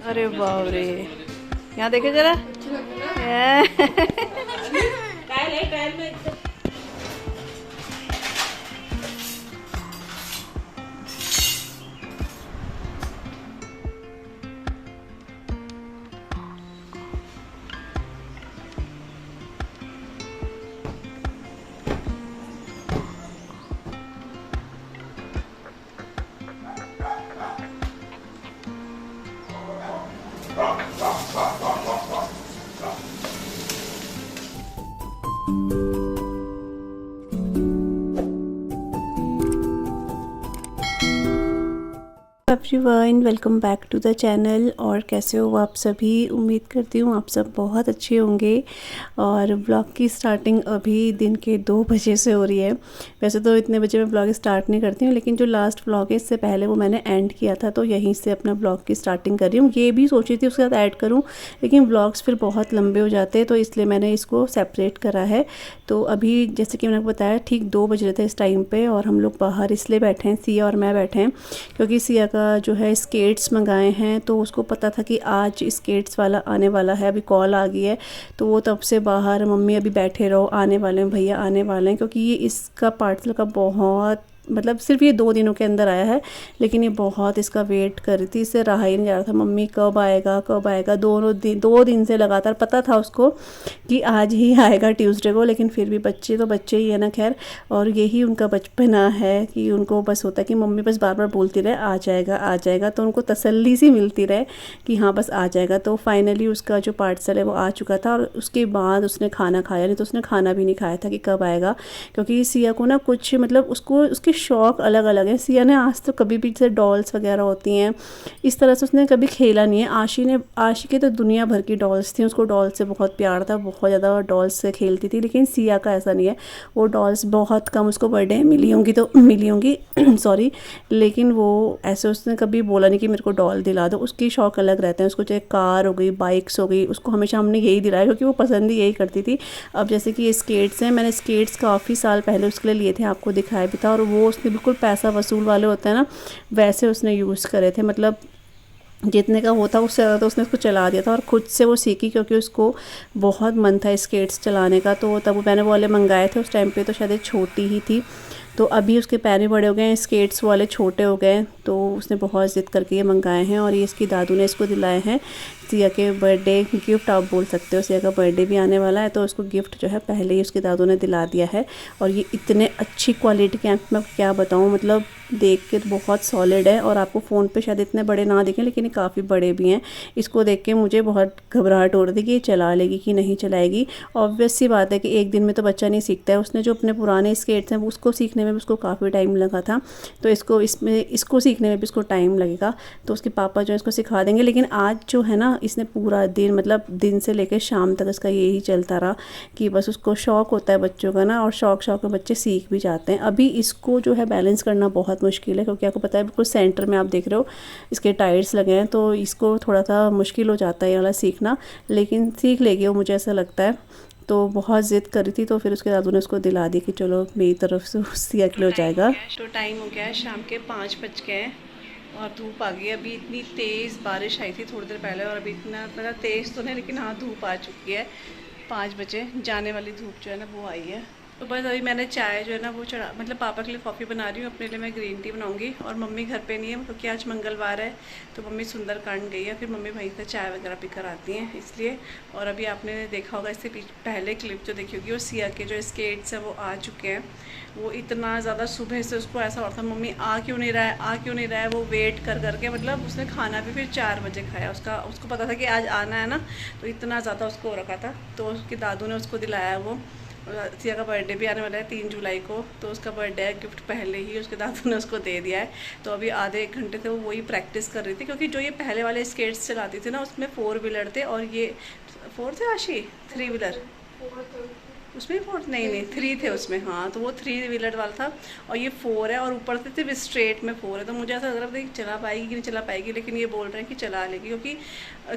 अरे बाप रे, यहाँ देखे जरा। Everyone, welcome back to the channel. और कैसे हो आप सभी? उम्मीद करती हूँ आप सब बहुत अच्छे होंगे। और व्लॉग की स्टार्टिंग अभी दिन के 2 बजे से हो रही है। वैसे तो इतने बजे मैं व्लॉग स्टार्ट नहीं करती हूँ, लेकिन जो लास्ट व्लॉग है इससे पहले वो मैंने एंड किया था, तो यहीं से अपना व्लॉग की स्टार्टिंग कर रही हूँ। ये भी सोची थी उसके साथ ऐड करूँ, लेकिन व्लॉग्स फिर बहुत लंबे हो जाते हैं, तो इसलिए मैंने इसको सेपरेट करा है। तो अभी जैसे कि मैंने बताया ठीक 2 बज रहे थे इस टाइम पे, और हम लोग बाहर इसलिए बैठे हैं, सिया और मैं बैठे हैं, क्योंकि सिया का जो है स्केट्स मंगाए हैं, तो उसको पता था कि आज स्केट्स वाला आने वाला है। अभी कॉल आ गई है, तो वो तब से बाहर, मम्मी अभी बैठे रहो, आने वाले हैं भैया, आने वाले हैं। क्योंकि ये इसका पार्सल का बहुत, मतलब सिर्फ ये 2 दिनों के अंदर आया है, लेकिन ये बहुत इसका वेट कर रही थी, इससे रहा ही नहीं जा रहा था। मम्मी कब आएगा कब आएगा, 2 दिन से लगातार। पता था उसको कि आज ही आएगा ट्यूसडे को, लेकिन फिर भी बच्चे तो बच्चे ही है ना, खैर। और यही उनका बचपना है कि उनको बस होता है कि मम्मी बस बार बार बोलती रहे आ जाएगा आ जाएगा, तो उनको तसल्ली सी मिलती रहे कि हाँ बस आ जाएगा। तो फाइनली उसका जो पार्सल है वो आ चुका था, और उसके बाद उसने खाना खाया। नहीं तो उसने खाना भी नहीं खाया था कि कब आएगा, क्योंकि सिया को ना कुछ, मतलब उसको उसके शौक़ अलग अलग हैं। सिया ने आज तो कभी भी, जैसे डॉल्स वगैरह होती हैं इस तरह से उसने कभी खेला नहीं है। आशी की तो दुनिया भर की डॉल्स थी, उसको डॉल्स से बहुत प्यार था, बहुत ज़्यादा डॉल्स से खेलती थी। लेकिन सिया का ऐसा नहीं है, वो डॉल्स बहुत कम उसको बर्थडे में मिली होंगी तो मिली होंगी सॉरी। लेकिन वो ऐसे उसने कभी बोला नहीं कि मेरे को डॉल दिला दो। उसकी शौक़ अलग रहते हैं, उसको चाहे कार हो गई, बाइक्स हो गई, उसको हमेशा हमने यही दिलाया, क्योंकि वो पसंद ही यही करती थी। अब जैसे कि ये स्केट्स हैं, मैंने स्केट्स काफ़ी साल पहले उसके लिए लिए थे, आपको दिखाया भी था। और वो उसने बिल्कुल पैसा वसूल वाले होते हैं ना, वैसे उसने यूज़ करे थे। मतलब जितने का होता उससे ज़्यादा तो उसने उसको चला दिया था, और ख़ुद से वो सीखी, क्योंकि उसको बहुत मन था स्केट्स चलाने का। तो तब मैंने वो वाले मंगाए थे, उस टाइम पे तो शायद छोटी ही थी। तो अभी उसके पैर भी बड़े हो गए हैं, स्केट्स वाले छोटे हो गए, तो उसने बहुत ज़िद करके ये मंगाए हैं। और ये इसकी दादू ने इसको दिलाए हैं सिया के बर्थडे गिफ्ट, आप बोल सकते हो। सिया का बर्थडे भी आने वाला है, तो उसको गिफ्ट जो है पहले ही उसकी दादू ने दिला दिया है। और ये इतने अच्छी क्वालिटी के हैं, मैं क्या बताऊँ, मतलब देख के तो बहुत सॉलिड है। और आपको फ़ोन पे शायद इतने बड़े ना दिखें, लेकिन ये काफ़ी बड़े भी हैं। इसको देख के मुझे बहुत घबराहट हो रही थी कि ये चला लेगी कि नहीं चलाएगी। ऑब्वियस सी बात है कि एक दिन में तो बच्चा नहीं सीखता है। उसने जो अपने पुराने स्केट्स हैं उसको सीखने में भी उसको काफ़ी टाइम लगा था, तो इसको सीखने में भी इसको टाइम लगेगा। तो उसके पापा जो है इसको सिखा देंगे। लेकिन आज जो है ना, इसने पूरा दिन, मतलब दिन से लेकर शाम तक इसका यही चलता रहा कि बस उसको शौक़ होता है बच्चों का ना, और शौक़ में बच्चे सीख भी जाते हैं। अभी इसको जो है बैलेंस करना बहुत मुश्किल है, क्योंकि आपको पता है बिल्कुल सेंटर में आप देख रहे हो इसके टायर्स लगे हैं, तो इसको थोड़ा सा मुश्किल हो जाता है ये वाला सीखना। लेकिन सीख लेगी वो, मुझे ऐसा लगता है। तो बहुत ज़िद कर रही थी, तो फिर उसके दादू ने उसको दिला दी कि चलो मेरी तरफ से सिया के लिए हो जाएगा। तो टाइम हो गया है, शाम के 5 बज गए हैं, और धूप आ गई। अभी इतनी तेज़ बारिश आई थी थोड़ी देर पहले, और अभी इतना मतलब तेज़ तो नहीं, लेकिन हाँ धूप आ चुकी है। 5 बजे जाने वाली धूप जो है ना वो आई है। तो बस अभी मैंने चाय जो है ना वो चढ़ा, मतलब पापा के लिए कॉफ़ी बना रही हूँ, अपने लिए मैं ग्रीन टी बनाऊँगी। और मम्मी घर पे नहीं है, क्योंकि आज मंगलवार है, तो मम्मी सुंदरकांड गई है, फिर मम्मी वहीं से चाय वगैरह पी कर आती हैं, इसलिए। और अभी आपने देखा होगा इससे पहले क्लिप जो देखी होगी, वो सिया के जो स्केट्स हैं वो आ चुके हैं। वो इतना ज़्यादा सुबह से उसको ऐसा हो रहा था मम्मी आ क्यों नहीं रहा है, आ क्यों नहीं रहा है। वो वेट कर करके, मतलब उसने खाना भी फिर 4 बजे खाया। उसको पता था कि आज आना है ना, तो इतना ज़्यादा उसको हो रखा था। तो उसकी दादू ने उसको दिलाया वो। सिया का बर्थडे भी आने वाला है 3 जुलाई को, तो उसका बर्थडे है, गिफ्ट पहले ही उसके दादू ने उसको दे दिया है। तो अभी आधे 1 घंटे से वो वही प्रैक्टिस कर रही थी, क्योंकि जो ये पहले वाले स्केट्स चलाती थी ना, उसमें 4 व्हीलर थे, और ये 4 थे आशी, 3 व्हीलर, उसमें 4 नहीं नहीं 3 थे उसमें, हाँ तो वो 3 व्हीलर वाला था और ये 4 है और ऊपर से सिर्फ स्ट्रेट में 4 है। तो मुझे ऐसा लग रहा था कि चला पाएगी कि नहीं चला पाएगी, लेकिन ये बोल रहे हैं कि चला लेगी, क्योंकि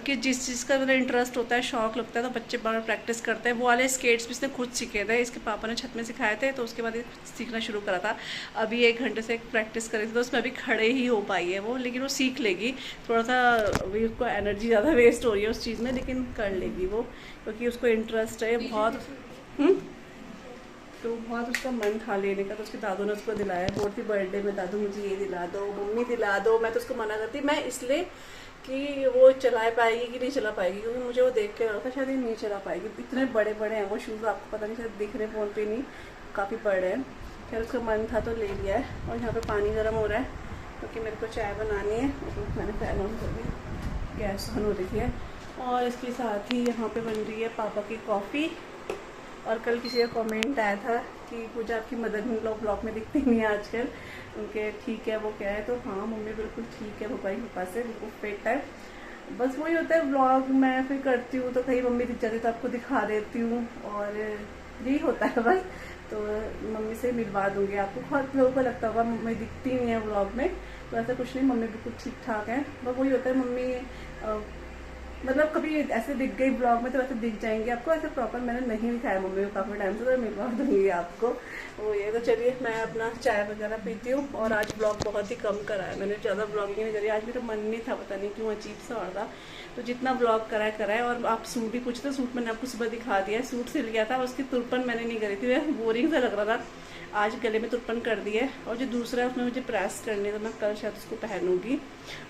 कि जिस चीज़ का मतलब इंटरेस्ट होता है, शौक लगता है, तो बच्चे बार प्रैक्टिस करते हैं। वो वाले स्केट्स भी इसने खुद सीखे थे, इसके पापा ने छत में सिखाए थे, तो उसके बाद ये सीखना शुरू करा था। अभी 1 घंटे से प्रैक्टिस करी थी, तो उसमें अभी खड़े ही हो पाई है वो, लेकिन वो सीख लेगी। थोड़ा सा अभी उसको एनर्जी ज़्यादा वेस्ट हो रही है उस चीज़ में, लेकिन कर लेगी वो, क्योंकि उसको इंटरेस्ट है बहुत। तो बहुत उसका मन था लेने का, तो उसके दादू ने उसको दिलाया। बोलती बर्थडे में दादू मुझे ये दिला दो, मम्मी दिला दो। मैं तो उसको मना करती, मैं इसलिए कि वो चला पाएगी कि नहीं चला पाएगी, क्योंकि मुझे वो देख के लगा था शायद ये नहीं चला पाएगी। इतने बड़े बड़े हैं वो शूज़, आपको पता नहीं शायद दिख रहे फ़ोन पे नहीं, काफ़ी बड़े हैं। खैर उसका मन था तो ले लिया है। और यहाँ पे पानी गर्म हो रहा है, क्योंकि मेरे को चाय बनानी है। मैंने फैन ऑन कर दिया, गैस ऑन हो रही है। और इसके साथ ही यहाँ पे बन रही है पापा की कॉफ़ी। और कल किसी का कमेंट आया था कि पूजा आपकी मदर इन लॉ ब्लॉग में दिखती नहीं है आजकल, उनके ठीक है वो क्या है। तो हाँ मम्मी बिल्कुल ठीक है, पापा की कृपा से बिल्कुल फिट है। बस वही होता है, ब्लॉग मैं फिर करती हूँ तो कहीं मम्मी दिख जाती तो आपको दिखा देती हूँ, और यही होता है बस। तो मम्मी से मिलवा दूँगी आपको। बहुत लोगों को लगता होगा मम्मी दिखती नहीं है ब्लॉग में, तो ऐसा कुछ नहीं, मम्मी बिल्कुल ठीक ठाक है। बस वही होता है, मम्मी मतलब कभी ऐसे दिख गई ब्लॉग में तो वैसे दिख जाएंगे आपको। ऐसे प्रॉपर मैंने नहीं दिखाया मम्मी को काफ़ी टाइम से, तो मिलवा दूंगी आपको वो ये। तो चलिए मैं अपना चाय वगैरह पीती हूँ। और आज ब्लॉग बहुत ही कम करा है मैंने, ज़्यादा ब्लॉगिंग नहीं करी आज, मेरा मन नहीं था, पता नहीं क्यों अजीब सा हो रहा था। तो जितना ब्लॉग करा है। और आप सूट भी पूछते, सूट मैंने आपको सुबह दिखा दिया है, सूट सिल गया था, उसकी तुरपन मैंने नहीं करी थी, बोरिंग सा लग रहा था। आज गले में तुरपन कर दी है, और जो दूसरा है उसमें मुझे प्रेस करनी है, तो मैं कल शायद उसको पहनूंगी।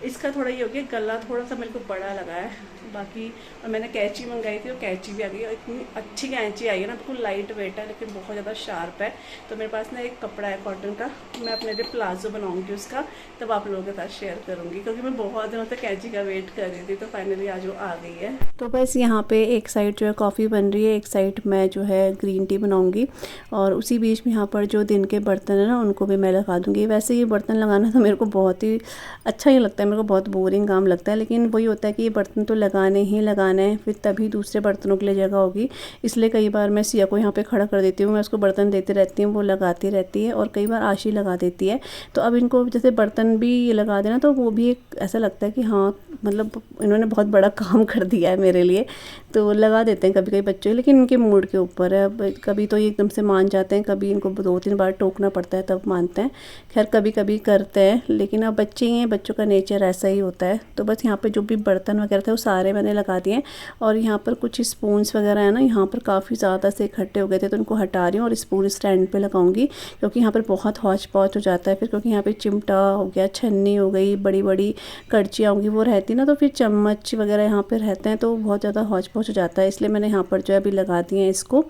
इसका थोड़ा ये हो गया, गला थोड़ा सा मेरे को बड़ा लगा है बाकी। और मैंने कैंची मंगाई थी और कैंची भी आ गई, और इतनी अच्छी कैंची आई है ना, बिल्कुल लाइट वेट है लेकिन बहुत ज़्यादा शार्प है। तो मेरे पास ना एक कपड़ा है कॉटन का, मैं अपने लिए प्लाजो बनाऊंगी उसका, तब आप लोगों के साथ शेयर करूंगी, क्योंकि मैं बहुत दिनों से कैंची का वेट कर रही थी। तो फाइनली आज वो आ गई है। तो बस यहाँ पे एक साइड जो है कॉफ़ी बन रही है, एक साइड मैं जो है ग्रीन टी बनाऊंगी, और उसी बीच में यहाँ पर जो दिन के बर्तन है ना उनको भी मैं लगा दूंगी। वैसे ये बर्तन लगाना तो मेरे को बहुत ही अच्छा ही लगता है, मेरे को बहुत बोरिंग काम लगता है, लेकिन वही होता है कि ये बर्तन तो लगाने ही लगाने हैं, फिर तभी दूसरे बर्तनों के लिए जगह होगी। इसलिए कई बार मैं सिया को यहाँ पे खड़ा कर देती हूँ, मैं उसको बर्तन देती रहती हूँ, वो लगाती रहती है, और कई बार आशी लगा देती है। तो अब इनको जैसे बर्तन भी लगा देना, तो वो भी एक ऐसा लगता है कि हाँ मतलब इन्होंने बहुत बड़ा काम कर दिया है मेरे लिए। तो लगा देते हैं कभी कभी बच्चे, लेकिन इनके मूड के ऊपर है। अब कभी तो ये एकदम से मान जाते हैं, कभी इनको 2-3 बार टोकना पड़ता है तब मानते हैं। खैर कभी कभी करते हैं, लेकिन अब बच्चे ही हैं, बच्चों का नेचर ऐसा ही होता है। तो बस यहाँ पे जो भी बर्तन वगैरह थे वो सारे मैंने लगा दिए। और यहाँ पर कुछ स्पून्स वगैरह है ना, यहाँ पर काफ़ी ज़्यादा से इकट्ठे हो गए थे, तो उनको हटा रही हूँ और स्पून स्टैंड पे लगाऊंगी, क्योंकि यहाँ पर बहुत हौच पौच हो जाता है फिर। क्योंकि यहाँ पे चिमटा हो गया, छन्नी हो गई, बड़ी बड़ी कड़चियाँ होंगी वो रहती ना, तो फिर चम्मच वगैरह यहाँ पर रहते हैं, तो बहुत ज़्यादा हौच पौच हो जाता है। इसलिए मैंने यहाँ पर जो है अभी लगा दिए हैं इसको।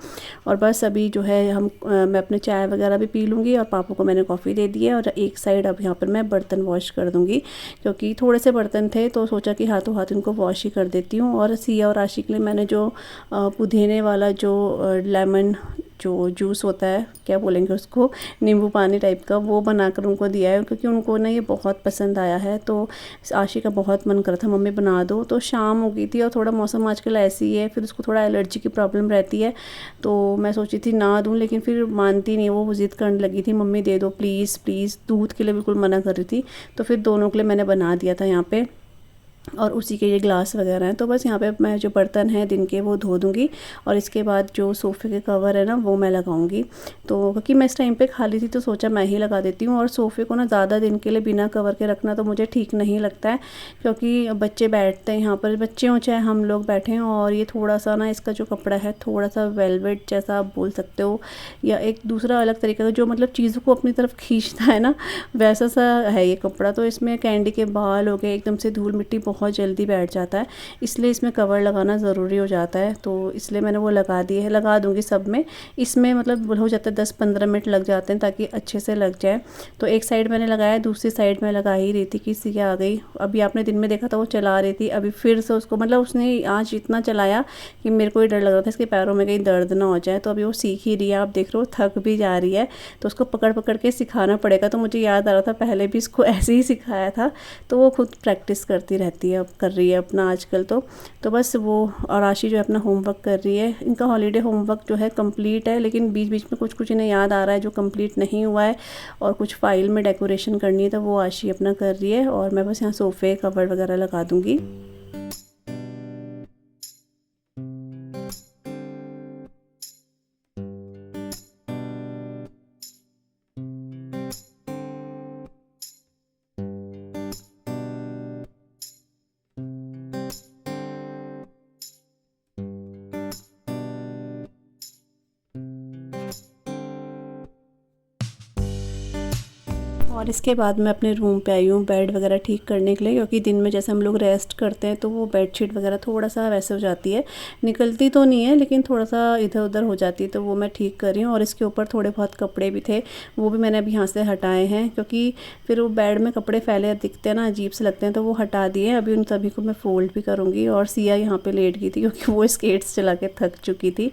और बस अभी जो है मैं अपने चाय वगैरह भी पी लूँगी, और पापा को मैंने कॉफ़ी दे दी है। और एक साइड अब यहाँ पर मैं बर्तन वॉश कर दूँगी, क्योंकि थोड़े से बर्तन थे, तो सोचा कि हाथों हाथ इनको वॉश ही कर देती हूँ। और सिया और आशिक के लिए मैंने जो पुदीने वाला जो लेमन जो जूस होता है, क्या बोलेंगे उसको, नींबू पानी टाइप का, वो बनाकर उनको दिया है, क्योंकि उनको ना ये बहुत पसंद आया है। तो आशी का बहुत मन कर रहा था मम्मी बना दो। तो शाम हो गई थी, और थोड़ा मौसम आजकल ऐसी है, फिर उसको थोड़ा एलर्जी की प्रॉब्लम रहती है, तो मैं सोची थी ना दूँ, लेकिन फिर मानती नहीं, वो ज़िद करने लगी थी मम्मी दे दो प्लीज़ प्लीज़, दूध के लिए बिल्कुल मना कर रही थी। तो फिर दोनों के लिए मैंने बना दिया था यहाँ पे, और उसी के ये ग्लास वगैरह हैं। तो बस यहाँ पे मैं जो बर्तन हैं दिन के वो धो दूँगी, और इसके बाद जो सोफ़े के कवर है ना वो मैं लगाऊँगी। तो क्योंकि मैं इस टाइम पे खाली थी, तो सोचा मैं ही लगा देती हूँ। और सोफ़े को ना ज़्यादा दिन के लिए बिना कवर के रखना तो मुझे ठीक नहीं लगता है, क्योंकि बच्चे बैठते हैं यहाँ पर, बच्चे हों चाहे हम लोग बैठे हैं। और ये थोड़ा सा ना इसका जो कपड़ा है थोड़ा सा वेलवेट जैसा आप बोल सकते हो, या एक दूसरा अलग तरीके का जो मतलब चीज़ों को अपनी तरफ खींचता है ना, वैसा सा है ये कपड़ा। तो इसमें कैंडी के बाल हो गए, एकदम से धूल मिट्टी बहुत जल्दी बैठ जाता है, इसलिए इसमें कवर लगाना ज़रूरी हो जाता है। तो इसलिए मैंने वो लगा दिए है, लगा दूंगी सब में। इसमें मतलब हो जाता है 10-15 मिनट लग जाते हैं ताकि अच्छे से लग जाए। तो एक साइड मैंने लगाया, दूसरी साइड में लगा ही रही थी कि इससे क्या आ गई। अभी आपने दिन में देखा था वो चला रही थी, अभी फिर से उसको मतलब उसने आज इतना चलाया कि मेरे को ही डर लग रहा था इसके पैरों में कहीं दर्द ना हो जाए। तो अभी वो सीख ही रही है, आप देख रहे हो थक भी जा रही है, तो उसको पकड़ पकड़ के सिखाना पड़ेगा। तो मुझे याद आ रहा था पहले भी इसको ऐसे ही सिखाया था, तो वो खुद प्रैक्टिस करती रहती करती है, अब कर रही है अपना आजकल तो बस वो। और आशी जो है अपना होमवर्क कर रही है। इनका हॉलीडे होमवर्क जो है कंप्लीट है, लेकिन बीच बीच में कुछ कुछ इन्हें याद आ रहा है जो कंप्लीट नहीं हुआ है, और कुछ फाइल में डेकोरेशन करनी है, तो वो आशी अपना कर रही है। और मैं बस यहाँ सोफ़े कवर वगैरह लगा दूँगी। और इसके बाद मैं अपने रूम पे आई हूँ बेड वगैरह ठीक करने के लिए, क्योंकि दिन में जैसे हम लोग रेस्ट करते हैं तो वो बेडशीट वगैरह थोड़ा सा वैसे हो जाती है, निकलती तो नहीं है लेकिन थोड़ा सा इधर उधर हो जाती है, तो वो मैं ठीक कर रही हूँ। और इसके ऊपर थोड़े बहुत कपड़े भी थे, वो भी मैंने अभी यहाँ से हटाए हैं, क्योंकि फिर वो बेड में कपड़े फैले दिखते हैं ना, अजीब से लगते हैं, तो वो हटा दिए। अभी उन सभी को मैं फ़ोल्ड भी करूँगी। और सिया यहाँ पर लेट गई थी क्योंकि वो स्केट्स चला के थक चुकी थी,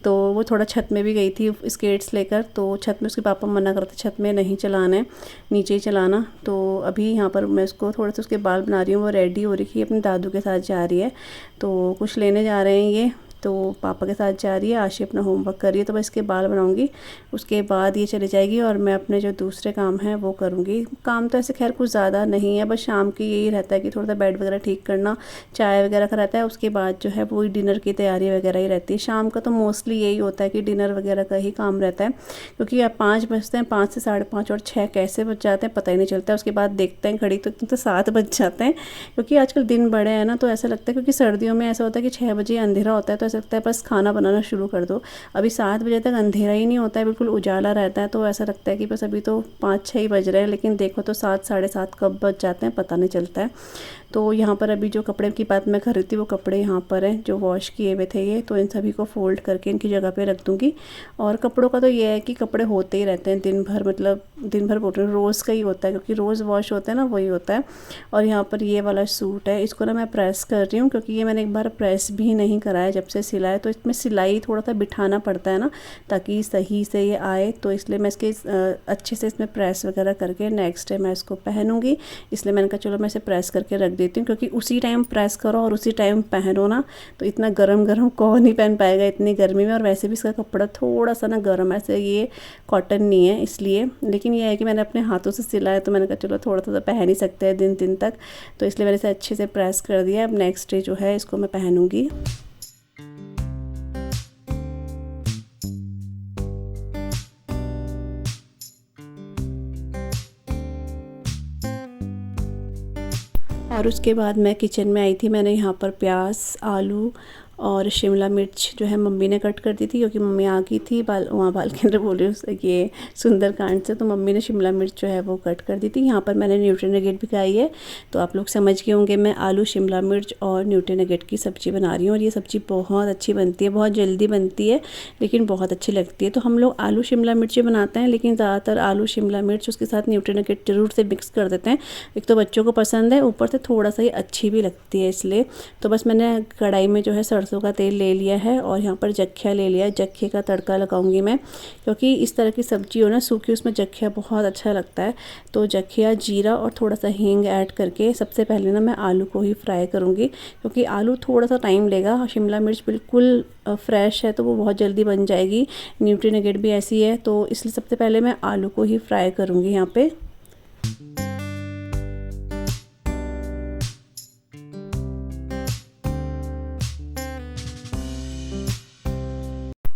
तो वो थोड़ा छत में भी गई थी स्केट्स लेकर। तो छत में उसके पापा मना करते छत में नहीं चलाना है, नीचे ही चलाना। तो अभी यहाँ पर मैं उसको थोड़े से उसके बाल बना रही हूँ। वो रेडी हो रही थी, अपने दादू के साथ जा रही है, तो कुछ लेने जा रहे हैं ये, तो पापा के साथ जा रही है। आशी अपना होमवर्क कर रही है, तो मैं इसके बाल बनाऊंगी, उसके बाद ये चली जाएगी और मैं अपने जो दूसरे काम हैं वो करूँगी। काम तो ऐसे खैर कुछ ज़्यादा नहीं है, बस शाम की यही रहता है कि थोड़ा सा बेड वगैरह ठीक करना, चाय वगैरह का रहता है। उसके बाद जो है वो डिनर की तैयारी वगैरह ही रहती है। शाम का तो मोस्टली यही होता है कि डिनर वगैरह का ही काम रहता है, क्योंकि अब 5 बजते हैं, 5 से 5:30 और 6 कैसे बज जाते हैं पता ही नहीं चलता है। उसके बाद देखते हैं घड़ी तो 7 बज जाते हैं, क्योंकि आजकल दिन बड़े हैं ना, तो ऐसा लगता है, क्योंकि सर्दियों में ऐसा होता है कि 6 बजे अंधेरा होता है, तो ऐसा लगता है बस खाना बनाना शुरू कर दो। अभी 7 बजे तक अंधेरा ही नहीं होता है, बिल्कुल उजाला रहता है, तो ऐसा लगता है कि बस अभी तो 5-6 ही बज रहे हैं, लेकिन देखो तो 7 साढ़े 7 कब बज जाते हैं पता नहीं चलता है। तो यहाँ पर अभी जो कपड़े की बात मैं कर रही थी, वो कपड़े यहाँ पर हैं जो वॉश किए हुए थे ये, तो इन सभी को फ़ोल्ड करके इनकी जगह पे रख दूँगी। और कपड़ों का तो ये है कि कपड़े होते ही रहते हैं दिन भर, मतलब दिन भर बोल रही हूँ, रोज़ का ही होता है, क्योंकि रोज़ वॉश होता है ना, वही होता है। और यहाँ पर ये वाला सूट है, इसको ना मैं प्रेस कर रही हूँ, क्योंकि ये मैंने एक बार प्रेस भी नहीं कराया जब से सिलाया, तो इसमें सिलाई थोड़ा सा बिठाना पड़ता है ना, ताकि सही से ये आए, तो इसलिए मैं इसके अच्छे से इसमें प्रेस वगैरह करके नेक्स्ट डे मैं इसको पहनूँगी। इसलिए मैंने कहा चलो मैं इसे प्रेस करके रख देती हूँ, क्योंकि उसी टाइम प्रेस करो और उसी टाइम पहनो ना, तो इतना गरम गरम कौन नहीं पहन पाएगा इतनी गर्मी में। और वैसे भी इसका कपड़ा थोड़ा सा ना गर्म है, ऐसे ये कॉटन नहीं है इसलिए, लेकिन ये है कि मैंने अपने हाथों से सिलाया, तो मैंने कहा चलो थोड़ा सा पहन ही सकते हैं दिन दिन तक, तो इसलिए मैंने इसे अच्छे से प्रेस कर दिया। अब नेक्स्ट डे जो है इसको मैं पहनूँगी। और उसके बाद मैं किचन में आई थी। मैंने यहाँ पर प्याज, आलू और शिमला मिर्च जो है मम्मी ने कट कर दी थी, क्योंकि मम्मी आ गई थी वहाँ बाल के अंदर बोल रही हूँ ये सुंदरकांड से, तो मम्मी ने शिमला मिर्च जो है वो कट कर दी थी। यहाँ पर मैंने न्यूट्रीनेगेट भी खाई है, तो आप लोग समझ गए होंगे मैं आलू, शिमला मिर्च और न्यूट्रीनेगेट की सब्ज़ी बना रही हूँ। और ये सब्ज़ी बहुत अच्छी बनती है, बहुत जल्दी बनती है, लेकिन बहुत अच्छी लगती है। तो हम लोग आलू शिमला मिर्च बनाते हैं, लेकिन ज़्यादातर आलू शिमला मिर्च उसके साथ न्यूट्रीनेगेट ज़रूर से मिक्स कर देते हैं। एक तो बच्चों को पसंद है, ऊपर से थोड़ा सा ही अच्छी भी लगती है इसलिए। तो बस मैंने कढ़ाई में जो है सरसों का तेल ले लिया है, और यहाँ पर जख्या ले लिया है। जख्ये का तड़का लगाऊंगी मैं, क्योंकि इस तरह की सब्ज़ी हो ना सूखी, उसमें जख्या बहुत अच्छा लगता है। तो जख्या, जीरा और थोड़ा सा हींग ऐड करके सबसे पहले ना मैं आलू को ही फ्राई करूँगी, क्योंकि आलू थोड़ा सा टाइम लेगा। शिमला मिर्च बिल्कुल फ्रेश है तो वो बहुत जल्दी बन जाएगी, न्यूट्रीनेगेट भी ऐसी है, तो इसलिए सबसे पहले मैं आलू को ही फ्राई करूँगी यहाँ पे।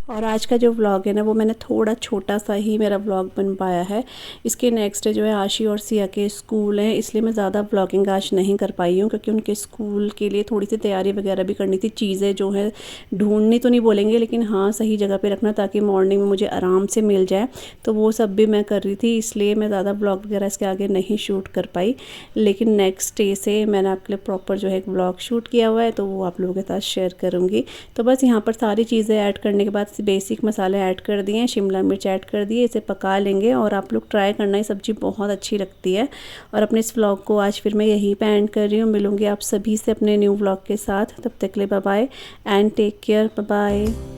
और आज का जो व्लॉग है ना, वो मैंने थोड़ा छोटा सा ही मेरा व्लॉग बन पाया है। इसके नेक्स्ट डे जो है आशी और सिया के स्कूल हैं, इसलिए मैं ज़्यादा व्लॉगिंग आज नहीं कर पाई हूँ, क्योंकि उनके स्कूल के लिए थोड़ी सी तैयारी वगैरह भी करनी थी। चीज़ें जो है ढूंढनी तो नहीं बोलेंगे, लेकिन हाँ सही जगह पे रखना, ताकि मॉर्निंग में मुझे आराम से मिल जाए, तो वो सब भी मैं कर रही थी। इसलिए मैं ज़्यादा व्लॉग वगैरह इसके आगे नहीं शूट कर पाई, लेकिन नेक्स्ट डे से मैंने आपके लिए प्रॉपर जो है एक व्लॉग शूट किया हुआ है, तो वो आप लोगों के साथ शेयर करूँगी। तो बस यहाँ पर सारी चीज़ें ऐड करने के बाद बेसिक मसाले ऐड कर दिए, शिमला मिर्च ऐड कर दिए, इसे पका लेंगे। और आप लोग ट्राई करना, ये सब्ज़ी बहुत अच्छी लगती है। और अपने इस व्लॉग को आज फिर मैं यहीं पे एंड कर रही हूँ। मिलूँगी आप सभी से अपने न्यू व्लॉग के साथ, तब तक के लिए bye bye and take care, bye bye.